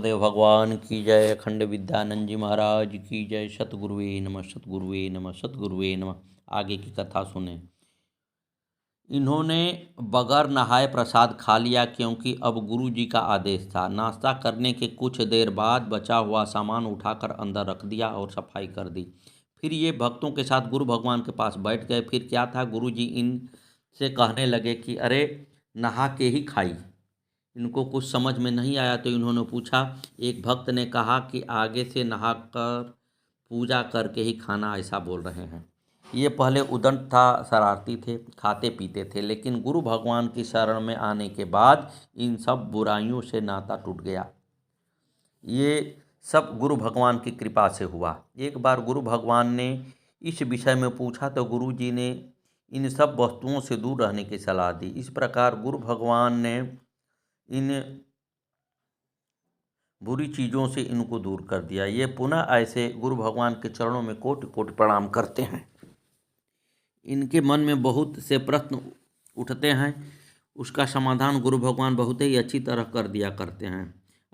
गुरुदेव भगवान की जय। अखंड विद्यानंद जी महाराज की जय। सतगुरुवे नमः, सतगुरुवे नमः, सतगुरुवे नमः। आगे की कथा सुने। इन्होंने बगैर नहाए प्रसाद खा लिया, क्योंकि अब गुरु जी का आदेश था। नाश्ता करने के कुछ देर बाद बचा हुआ सामान उठाकर अंदर रख दिया और सफाई कर दी। फिर ये भक्तों के साथ गुरु भगवान के पास बैठ गए। फिर क्या था, गुरु जी इनसे कहने लगे कि अरे नहा के ही खाई। इनको कुछ समझ में नहीं आया तो इन्होंने पूछा। एक भक्त ने कहा कि आगे से नहाकर पूजा करके ही खाना, ऐसा बोल रहे हैं। ये पहले उद्दंड था, शरारती थे, खाते पीते थे, लेकिन गुरु भगवान की शरण में आने के बाद इन सब बुराइयों से नाता टूट गया। ये सब गुरु भगवान की कृपा से हुआ। एक बार गुरु भगवान ने इस विषय में पूछा तो गुरु जी ने इन सब वस्तुओं से दूर रहने की सलाह दी। इस प्रकार गुरु भगवान ने इन बुरी चीज़ों से इनको दूर कर दिया। ये पुनः ऐसे गुरु भगवान के चरणों में कोटि कोटि प्रणाम करते हैं। इनके मन में बहुत से प्रश्न उठते हैं, उसका समाधान गुरु भगवान बहुत ही अच्छी तरह कर दिया करते हैं।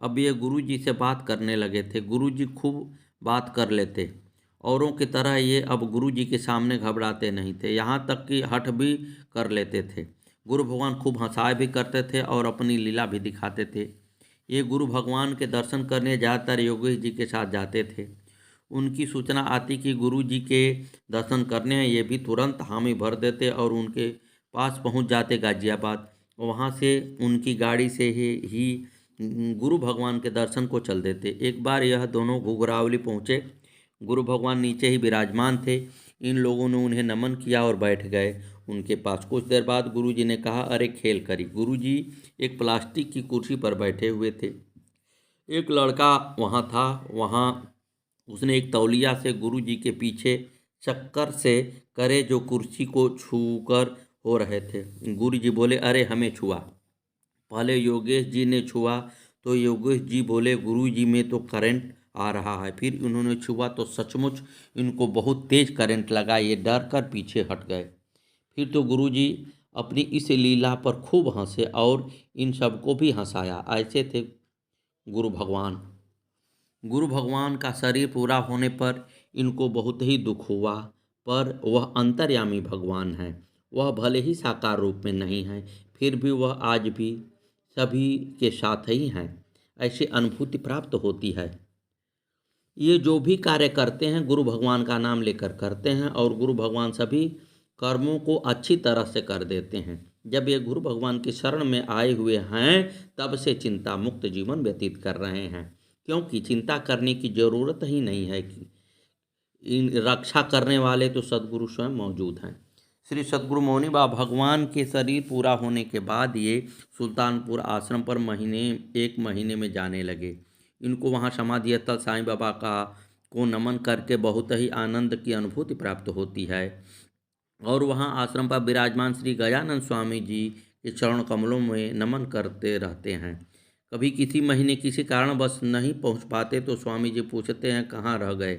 अब ये गुरु जी से बात करने लगे थे। गुरु जी खूब बात कर लेते। औरों की तरह ये अब गुरु जी के सामने घबराते नहीं थे, यहाँ तक कि हठ भी कर लेते थे। गुरु भगवान खूब हंसाए भी करते थे और अपनी लीला भी दिखाते थे। ये गुरु भगवान के दर्शन करने ज़्यादातर योगेश जी के साथ जाते थे। उनकी सूचना आती कि गुरु जी के दर्शन करने हैं, ये भी तुरंत हामी भर देते और उनके पास पहुंच जाते गाजियाबाद। वहां से उनकी गाड़ी से ही गुरु भगवान के दर्शन को चल देते। एक बार यह दोनों घुघरावली पहुँचे। गुरु भगवान नीचे ही विराजमान थे। इन लोगों ने उन्हें नमन किया और बैठ गए उनके पास। कुछ देर बाद गुरु जी ने कहा, अरे खेल करी। गुरु जी एक प्लास्टिक की कुर्सी पर बैठे हुए थे। एक लड़का वहाँ था। वहाँ उसने एक तौलिया से गुरु जी के पीछे चक्कर से करे जो कुर्सी को छूकर हो रहे थे। गुरु जी बोले, अरे हमें छुआ। पहले योगेश जी ने छुआ तो योगेश जी बोले, गुरु जी में तो करंट आ रहा है। फिर उन्होंने छुआ तो सचमुच इनको बहुत तेज करंट लगा। ये डर कर पीछे हट गए। फिर तो गुरु जी अपनी इस लीला पर खूब हंसे और इन सबको भी हंसाया। ऐसे थे गुरु भगवान। गुरु भगवान का शरीर पूरा होने पर इनको बहुत ही दुख हुआ, पर वह अंतर्यामी भगवान है। वह भले ही साकार रूप में नहीं है, फिर भी वह आज भी सभी के साथ ही हैं। ऐसी अनुभूति प्राप्त होती है। ये जो भी कार्य करते हैं गुरु भगवान का नाम लेकर करते हैं और गुरु भगवान सभी कर्मों को अच्छी तरह से कर देते हैं। जब ये गुरु भगवान की शरण में आए हुए हैं तब से चिंता मुक्त जीवन व्यतीत कर रहे हैं, क्योंकि चिंता करने की जरूरत ही नहीं है कि इन रक्षा करने वाले तो सदगुरु स्वयं मौजूद हैं। श्री सदगुरु मौनी बाबा भगवान के शरीर पूरा होने के बाद ये सुल्तानपुर आश्रम पर एक महीने में जाने लगे। इनको वहाँ समाधि स्थल साईं बाबा को नमन करके बहुत ही आनंद की अनुभूति प्राप्त होती है। और वहाँ आश्रम पर विराजमान श्री गजानंद स्वामी जी के चरण कमलों में नमन करते रहते हैं। कभी किसी महीने किसी कारणवश नहीं पहुँच पाते तो स्वामी जी पूछते हैं, कहाँ रह गए।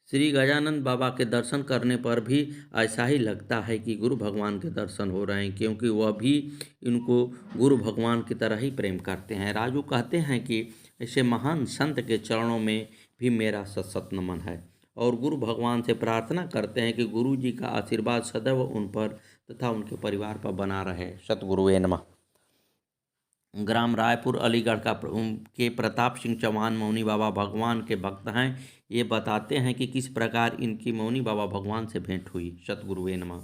श्री गजानंद बाबा के दर्शन करने पर भी ऐसा ही लगता है कि गुरु भगवान के दर्शन हो रहे हैं, क्योंकि वह भी इनको गुरु भगवान की तरह ही प्रेम करते हैं। राजू कहते हैं कि ऐसे महान संत के चरणों में भी मेरा सत नमन है और गुरु भगवान से प्रार्थना करते हैं कि गुरु जी का आशीर्वाद सदैव उन पर तथा उनके परिवार पर बना रहे। सतगुरुवे नमः। ग्राम रायपुर अलीगढ़ के प्रताप सिंह चौहान मौनी बाबा भगवान के भक्त हैं। ये बताते हैं कि किस प्रकार इनकी मौनी बाबा भगवान से भेंट हुई। सतगुरुवे नमः।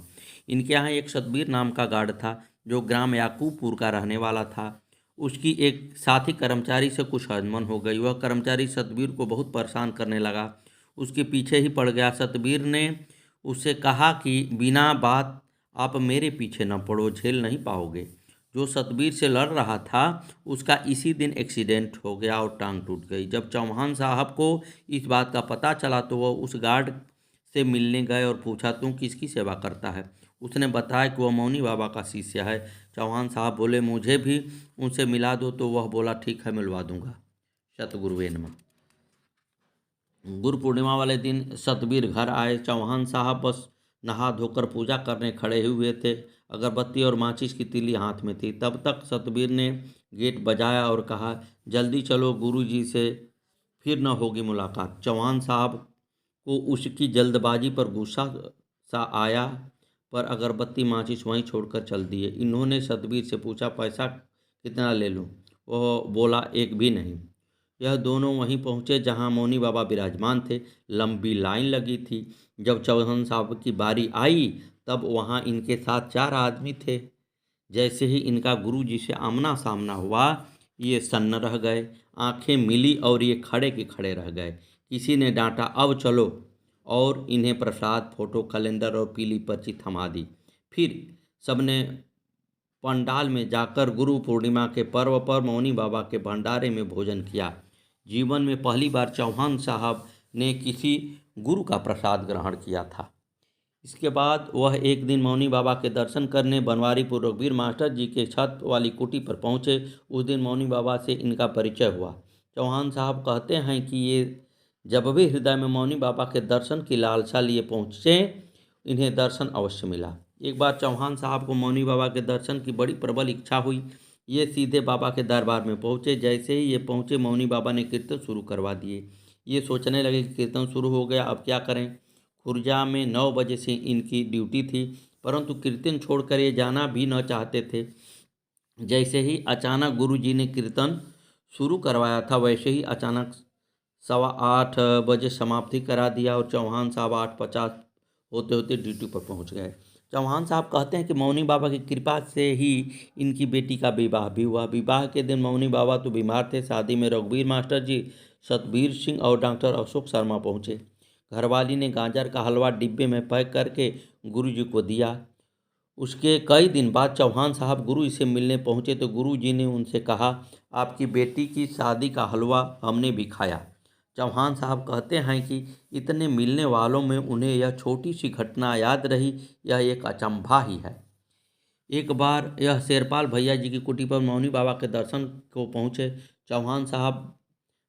इनके यहाँ एक सतबीर नाम का गार्ड था जो ग्राम याकूबपुर का रहने वाला था। उसकी एक साथी कर्मचारी से कुछ अनबन हो गई। वह कर्मचारी सतबीर को बहुत परेशान करने लगा, उसके पीछे ही पड़ गया। सतबीर ने उससे कहा कि बिना बात आप मेरे पीछे न पड़ो, झेल नहीं पाओगे। जो सतबीर से लड़ रहा था उसका इसी दिन एक्सीडेंट हो गया और टांग टूट गई। जब चौहान साहब को इस बात का पता चला तो वह उस गार्ड से मिलने गए और पूछा, तुम किसकी सेवा करता है। उसने बताया कि वह मौनी बाबा का शिष्य है। चौहान साहब बोले, मुझे भी उनसे मिला दो। तो वह बोला, ठीक है, मिलवा दूंगा। सतगुरुवे नमः। गुरु पूर्णिमा वाले दिन सतबीर घर आए। चौहान साहब बस नहा धोकर पूजा करने खड़े हुए थे। अगरबत्ती और माचिस की तीली हाथ में थी। तब तक सतबीर ने गेट बजाया और कहा, जल्दी चलो, गुरुजी से फिर न होगी मुलाकात। चौहान साहब को उसकी जल्दबाजी पर गुस्सा सा आया, पर अगरबत्ती माचिस वहीं छोड़कर चल दिए। इन्होंने सतबीर से पूछा, पैसा कितना ले लूं? वह बोला, एक भी नहीं। यह दोनों वहीं पहुंचे जहां मौनी बाबा विराजमान थे। लंबी लाइन लगी थी। जब चौहान साहब की बारी आई तब वहां इनके साथ 4 आदमी थे। जैसे ही इनका गुरुजी से आमना सामना हुआ, ये सन्न रह गए। आंखें मिली और ये खड़े के खड़े रह गए। किसी ने डांटा, अब चलो, और इन्हें प्रसाद, फोटो, कैलेंडर और पीली पर्ची थमा दी। फिर सबने पंडाल में जाकर गुरु पूर्णिमा के पर्व पर मौनी बाबा के भंडारे में भोजन किया। जीवन में पहली बार चौहान साहब ने किसी गुरु का प्रसाद ग्रहण किया था। इसके बाद वह एक दिन मौनी बाबा के दर्शन करने बनवारीपुर रघुवीर मास्टर जी के छत वाली कुटी पर पहुँचे। उस दिन मौनी बाबा से इनका परिचय हुआ। चौहान साहब कहते हैं कि ये जब भी हृदय में मौनी बाबा के दर्शन की लालसा लिए पहुँचे, इन्हें दर्शन अवश्य मिला। एक बार चौहान साहब को मौनी बाबा के दर्शन की बड़ी प्रबल इच्छा हुई। ये सीधे बाबा के दरबार में पहुँचे। जैसे ही ये पहुँचे, मौनी बाबा ने कीर्तन शुरू करवा दिए। ये सोचने लगे कि कीर्तन शुरू हो गया, अब क्या करें। खुर्जा में 9 बजे से इनकी ड्यूटी थी, परंतु कीर्तन छोड़कर ये जाना भी न चाहते थे। जैसे ही अचानक गुरुजी ने कीर्तन शुरू करवाया था, वैसे ही अचानक 8:15 बजे समाप्ति करा दिया और चौहान साहब 8:50 होते होते ड्यूटी पर पहुंच गए। चौहान साहब कहते हैं कि मौनी बाबा की कृपा से ही इनकी बेटी का विवाह भी हुआ। विवाह के दिन मौनी बाबा तो बीमार थे। शादी में रघुवीर मास्टर जी, सतबीर सिंह और डॉक्टर अशोक शर्मा पहुंचे। घरवाली ने गाजर का हलवा डिब्बे में पैक करके गुरुजी को दिया। उसके कई दिन बाद चौहान साहब गुरु से मिलने पहुंचे तो गुरुजी ने उनसे कहा, आपकी बेटी की शादी का हलवा हमने भी खाया। चौहान साहब कहते हैं कि इतने मिलने वालों में उन्हें यह छोटी सी घटना याद रही। यह एक अचंभा ही है। एक बार यह शेरपाल भैया जी की कुटी पर मौनी बाबा के दर्शन को पहुँचे। चौहान साहब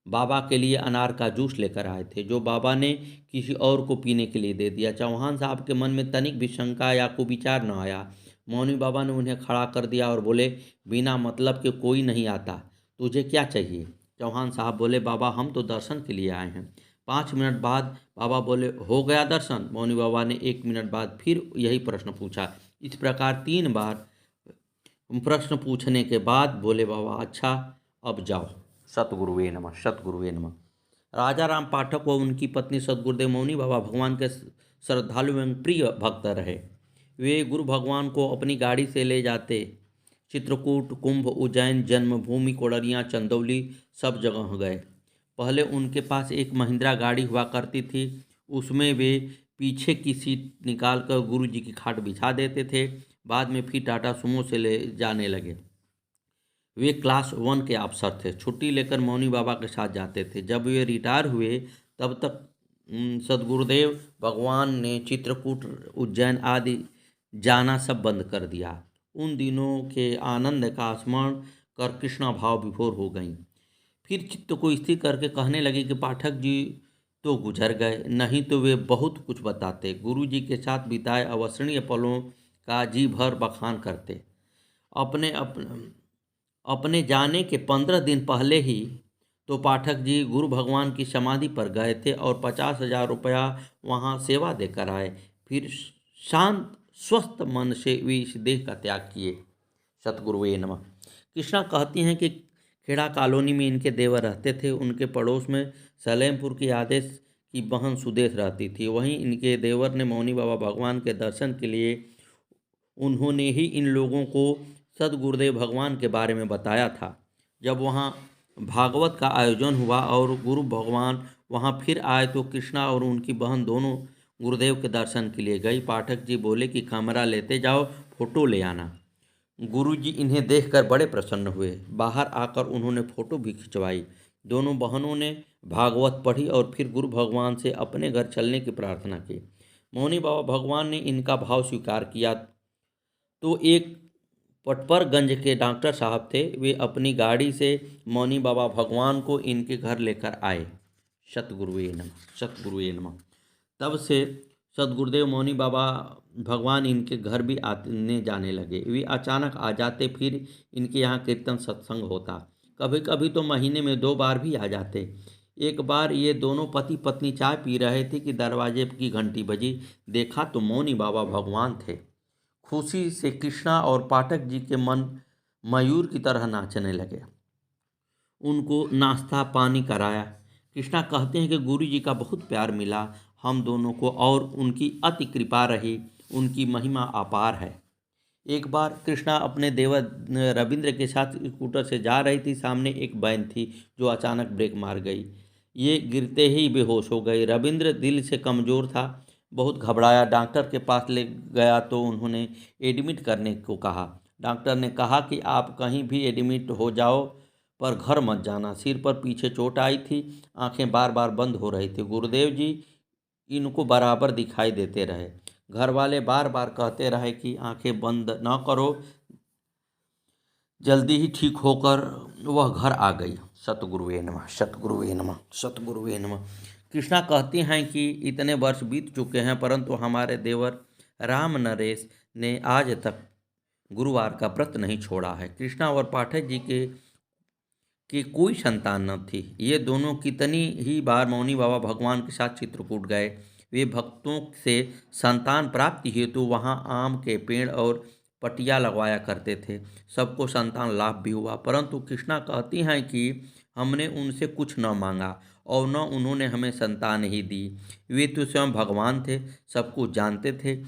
बाबा के लिए अनार का जूस लेकर आए थे, जो बाबा ने किसी और को पीने के लिए दे दिया। चौहान साहब के मन में तनिक भी शंका या कुविचार न आया। मौनी बाबा ने उन्हें खड़ा कर दिया और बोले, बिना मतलब के कोई नहीं आता, तुझे क्या चाहिए? चौहान साहब बोले, बाबा हम तो दर्शन के लिए आए हैं। 5 मिनट बाद बाबा बोले, हो गया दर्शन? मौनी बाबा ने 1 मिनट बाद फिर यही प्रश्न पूछा। इस प्रकार 3 बार प्रश्न पूछने के बाद बोले बाबा, अच्छा अब जाओ। सतगुरुवे नमः, सतगुरुवे नमः। राजा राम पाठक व उनकी पत्नी सतगुरुदेव मौनी बाबा भगवान के श्रद्धालु एवं प्रिय भक्त रहे। वे गुरु भगवान को अपनी गाड़ी से ले जाते। चित्रकूट, कुंभ, उज्जैन, जन्मभूमि, कोडरिया, चंदौली सब जगह गए। पहले उनके पास एक महिंद्रा गाड़ी हुआ करती थी। उसमें वे पीछे की सीट निकालकर गुरु जी की खाट बिछा देते थे। बाद में फिर टाटा सुमो से ले जाने लगे। वे क्लास 1 के अफसर थे। छुट्टी लेकर मौनी बाबा के साथ जाते थे। जब वे रिटायर हुए तब तक सदगुरुदेव भगवान ने चित्रकूट, उज्जैन आदि जाना सब बंद कर दिया। उन दिनों के आनंद का स्मरण कर कृष्णा भाव विभोर हो गईं। फिर चित्त को स्थिर करके कहने लगी कि पाठक जी तो गुजर गए, नहीं तो वे बहुत कुछ बताते। गुरु जी के साथ बिताए अविस्मरणीय पलों का जी भर बखान करते। अपने जाने के 15 दिन पहले ही तो पाठक जी गुरु भगवान की समाधि पर गए थे और 50,000 रुपया वहाँ सेवा देकर आए। फिर शांत स्वस्थ मन से वे इस देह का त्याग किए। सतगुरुवे नमः। कृष्णा कहती हैं कि खेड़ा कॉलोनी में इनके देवर रहते थे। उनके पड़ोस में सलेमपुर की आदेश की बहन सुदेश रहती थी। वहीं इनके देवर ने मौनी बाबा भगवान के दर्शन के लिए उन्होंने ही इन लोगों को सदगुरुदेव भगवान के बारे में बताया था। जब वहाँ भागवत का आयोजन हुआ और गुरु भगवान वहाँ फिर आए तो कृष्णा और उनकी बहन दोनों गुरुदेव के दर्शन के लिए गई। पाठक जी बोले कि कैमरा लेते जाओ, फोटो ले आना। गुरुजी इन्हें देखकर बड़े प्रसन्न हुए। बाहर आकर उन्होंने फोटो भी खिंचवाई। दोनों बहनों ने भागवत पढ़ी और फिर गुरु भगवान से अपने घर चलने की प्रार्थना की। मौनी बाबा भगवान ने इनका भाव स्वीकार किया तो एक पटपरगंज के डॉक्टर साहब थे। वे अपनी गाड़ी से मौनी बाबा भगवान को इनके घर लेकर आए। सतगुरुवे नमः, सतगुरुवे नमः। तब से सदगुरुदेव मौनी बाबा भगवान इनके घर भी आने जाने लगे। वे अचानक आ जाते, फिर इनके यहाँ कीर्तन सत्संग होता। कभी कभी तो महीने में 2 बार भी आ जाते। एक बार ये दोनों पति पत्नी चाय पी रहे थे कि दरवाजे की घंटी बजी। देखा तो मौनी बाबा भगवान थे। खुशी से कृष्णा और पाठक जी के मन मयूर की तरह नाचने लगे। उनको नाश्ता पानी कराया। कृष्णा कहते हैं कि गुरु जी का बहुत प्यार मिला हम दोनों को और उनकी अति कृपा रही, उनकी महिमा अपार है। एक बार कृष्णा अपने देवर रविंद्र के साथ स्कूटर से जा रही थी। सामने एक वैन थी जो अचानक ब्रेक मार गई। ये गिरते ही बेहोश हो गए। रविंद्र दिल से कमज़ोर था, बहुत घबराया। डॉक्टर के पास ले गया तो उन्होंने एडमिट करने को कहा। डॉक्टर ने कहा कि आप कहीं भी एडमिट हो जाओ पर घर मत जाना। सिर पर पीछे चोट आई थी, आंखें बार बार बंद हो रही थी। गुरुदेव जी इनको बराबर दिखाई देते रहे। घर वाले बार बार कहते रहे कि आंखें बंद न करो। जल्दी ही ठीक होकर वह घर आ गई। सतगुरुवे नमः, सतगुरुवे नमः, सतगुरुवे नमः। कृष्णा कहती हैं कि इतने वर्ष बीत चुके हैं परंतु हमारे देवर राम नरेश ने आज तक गुरुवार का व्रत नहीं छोड़ा है। कृष्णा और पाठक जी के कोई संतान न थी। ये दोनों कितनी ही बार मौनी बाबा भगवान के साथ चित्रकूट गए। वे भक्तों से संतान प्राप्ति हेतु वहाँ आम के पेड़ और पटिया लगवाया करते थे। सबको संतान लाभ भी हुआ, परंतु कृष्णा कहती हैं कि हमने उनसे कुछ न मांगा और न उन्होंने हमें संतान ही दी। वे तो स्वयं भगवान थे, सब कुछ जानते थे।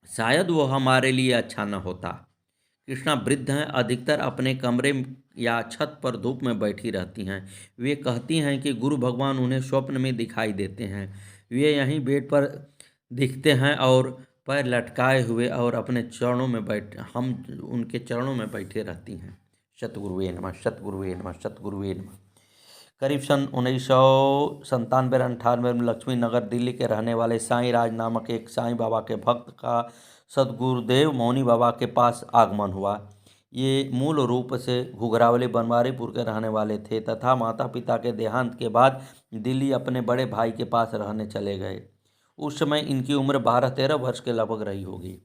शायद वो हमारे लिए अच्छा न होता। कृष्णा वृद्ध हैं, अधिकतर अपने कमरे या छत पर धूप में बैठी रहती हैं। वे कहती हैं कि गुरु भगवान उन्हें स्वप्न में दिखाई देते हैं। वे यहीं बेड पर दिखते हैं और पैर लटकाए हुए और अपने चरणों में हम उनके चरणों में बैठे रहती हैं। सतगुरुवे नमः, सतगुरुवे नमः, सतगुरुवे नमः। करीब सन 1997-98 में लक्ष्मी नगर दिल्ली के रहने वाले साईं राज नामक एक साईं बाबा के भक्त का सदगुरुदेव मौनी बाबा के पास आगमन हुआ। ये मूल रूप से घुघरावली बनवारीपुर के रहने वाले थे तथा माता पिता के देहांत के बाद दिल्ली अपने बड़े भाई के पास रहने चले गए। उस समय इनकी उम्र 12-13 वर्ष के लगभग रही होगी।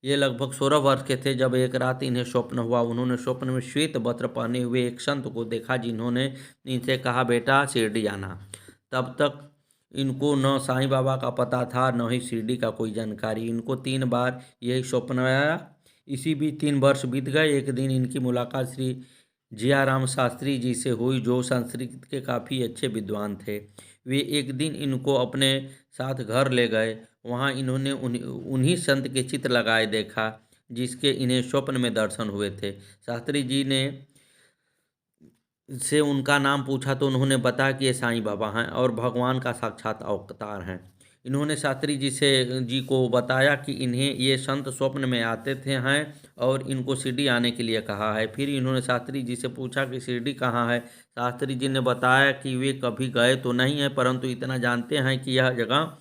ये लगभग 16 वर्ष के थे जब एक रात इन्हें स्वप्न हुआ। उन्होंने स्वप्न में श्वेत वस्त्र पहने हुए एक संत को देखा जिन्होंने इनसे कहा, बेटा शिरडी आना। तब तक इनको न साईं बाबा का पता था न ही शिरडी का कोई जानकारी। इनको 3 बार यही स्वप्न आया। इसी बीच 3 वर्ष बीत गए। एक दिन इनकी मुलाकात श्री जियाराम शास्त्री जी से हुई जो संस्कृत के काफ़ी अच्छे विद्वान थे। वे एक दिन इनको अपने साथ घर ले गए। वहाँ इन्होंने उन्हीं संत के चित्र लगाए देखा जिसके इन्हें स्वप्न में दर्शन हुए थे। शास्त्री जी ने से उनका नाम पूछा तो उन्होंने बताया कि ये साईं बाबा हैं और भगवान का साक्षात अवतार हैं। इन्होंने शास्त्री जी को बताया कि इन्हें ये संत स्वप्न में आते थे हैं और इनको शिरडी आने के लिए कहा है। फिर इन्होंने शास्त्री जी से पूछा कि शिरडी कहाँ है। शास्त्री जी ने बताया कि वे कभी गए तो नहीं हैं परंतु इतना जानते हैं कि यह जगह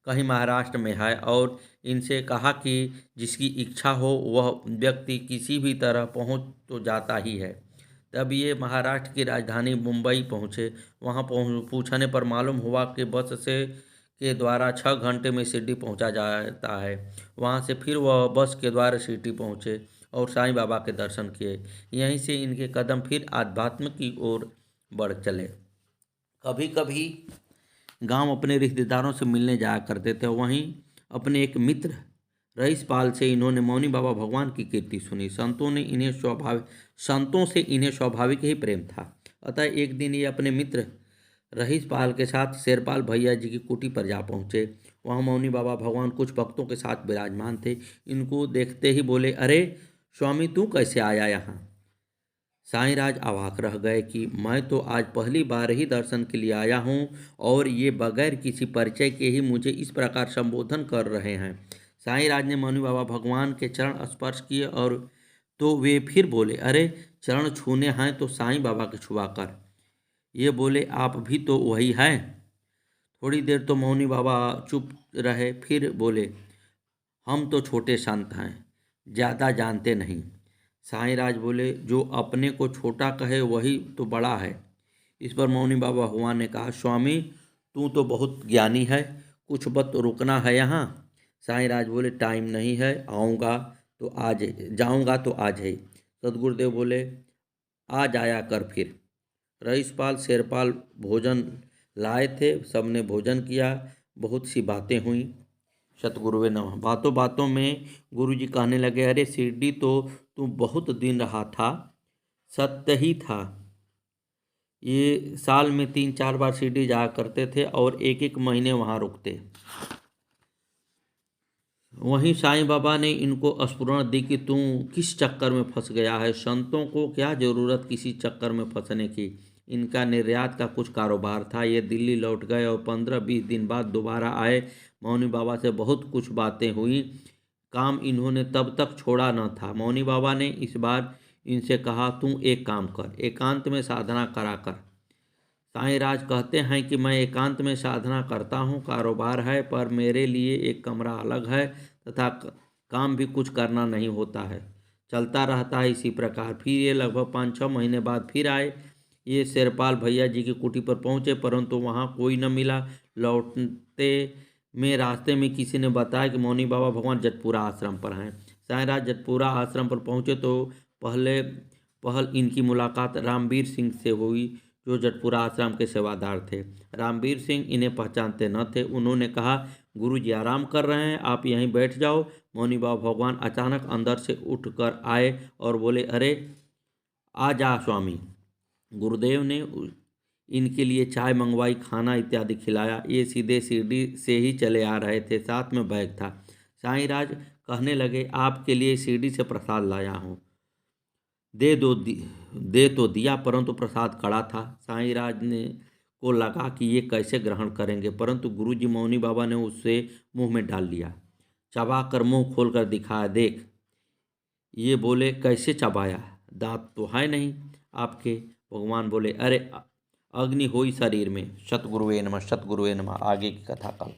कहीं महाराष्ट्र में है और इनसे कहा कि जिसकी इच्छा हो वह व्यक्ति किसी भी तरह पहुंच तो जाता ही है। तब ये महाराष्ट्र की राजधानी मुंबई पहुँचे। वहाँ पूछने पर मालूम हुआ कि बस से के द्वारा 6 घंटे में शिरडी पहुँचा जाता है। वहाँ से फिर वह बस के द्वारा शिरडी पहुँचे और साईं बाबा के दर्शन किए। यहीं से इनके कदम फिर आध्यात्म की ओर बढ़ चले। कभी कभी गांव अपने रिश्तेदारों से मिलने जाया करते थे। वहीं अपने एक मित्र रईस पाल से इन्होंने मौनी बाबा भगवान की कीर्ति सुनी। संतों से इन्हें स्वाभाविक ही प्रेम था। अतः एक दिन ये अपने मित्र रईस पाल के साथ शेरपाल भैया जी की कुटी पर जा पहुँचे। वहाँ मौनी बाबा भगवान कुछ भक्तों के साथ विराजमान थे। इनको देखते ही बोले, अरे स्वामी तू कैसे आया यहाँ। साईं राज अवाक रह गए कि मैं तो आज पहली बार ही दर्शन के लिए आया हूँ और ये बगैर किसी परिचय के ही मुझे इस प्रकार संबोधन कर रहे हैं। साईं राज ने मौनी बाबा भगवान के चरण स्पर्श किए और तो वे फिर बोले, अरे चरण छूने हैं तो साईं बाबा के छुआ कर। ये बोले, आप भी तो वही हैं। थोड़ी देर तो मौनी बाबा चुप रहे, फिर बोले, हम तो छोटे संत हैं, ज़्यादा जानते नहीं। साईं राज बोले, जो अपने को छोटा कहे वही तो बड़ा है। इस पर मौनी बाबा भगवान ने कहा, स्वामी तू तो बहुत ज्ञानी है, कुछ वक्त रुकना है यहाँ। साईं राज बोले टाइम नहीं है, आऊँगा तो आज, जाऊँगा तो आज है। सतगुरुदेव बोले आ जाया कर फिर। रईसपाल शेरपाल भोजन लाए थे, सबने भोजन किया, बहुत सी बातें हुई। सतगुरुवे नमः। बातों बातों में गुरुजी कहने लगे, अरे शिरडी तो तू बहुत दिन रहा था, सत्य ही था। ये साल में 3-4 बार शिरडी जाया करते थे और एक एक महीने वहाँ रुकते। वहीं साईं बाबा ने इनको स्फुरण दी कि तू किस चक्कर में फंस गया है। संतों को क्या ज़रूरत किसी चक्कर में फंसने की। इनका निर्यात का कुछ कारोबार था। ये दिल्ली लौट गए और 15-20 दिन बाद दोबारा आए। मौनी बाबा से बहुत कुछ बातें हुई। काम इन्होंने तब तक छोड़ा न था। मौनी बाबा ने इस बार इनसे कहा, तू एक काम कर, एकांत में साधना करा कर। साईं राज कहते हैं कि मैं एकांत में साधना करता हूँ, कारोबार है, पर मेरे लिए एक कमरा अलग है तथा काम भी कुछ करना नहीं होता है, चलता रहता है इसी प्रकार। फिर ये लगभग 5-6 महीने बाद फिर आए। ये शेरपाल भैया जी की कुटी पर पहुँचे, परंतु वहाँ कोई न मिला। लौटते में रास्ते में किसी ने बताया कि मौनी बाबा भगवान जटपुरा आश्रम पर हैं। साईं राज जटपुरा आश्रम पर पहुँचे तो पहल इनकी मुलाकात रामवीर सिंह से हुई, जो जटपुरा आश्रम के सेवादार थे। रामवीर सिंह इन्हें पहचानते न थे। उन्होंने कहा, गुरुजी आराम कर रहे हैं, आप यहीं बैठ जाओ। मौनी बाबा भगवान अचानक अंदर से उठकर आए और बोले, अरे आ जा स्वामी। गुरुदेव ने इनके लिए चाय मंगवाई, खाना इत्यादि खिलाया। ये सीधे शिरडी से ही चले आ रहे थे, साथ में बैग था। साईं राज कहने लगे, आपके लिए शिरडी से प्रसाद लाया हूँ, दे तो दिया, परंतु प्रसाद कड़ा था। साईं राज ने को लगा कि ये कैसे ग्रहण करेंगे, परंतु गुरुजी मौनी बाबा ने उससे मुंह में डाल लिया। चबा कर मुंह खोलकर दिखाया, देख। ये बोले, कैसे चबाया, दांत तो है नहीं आपके। भगवान बोले, अरे अग्नि होई शरीर में। सतगुरुवे नमः, सतगुरुवे नमः। आगे की कथा कल।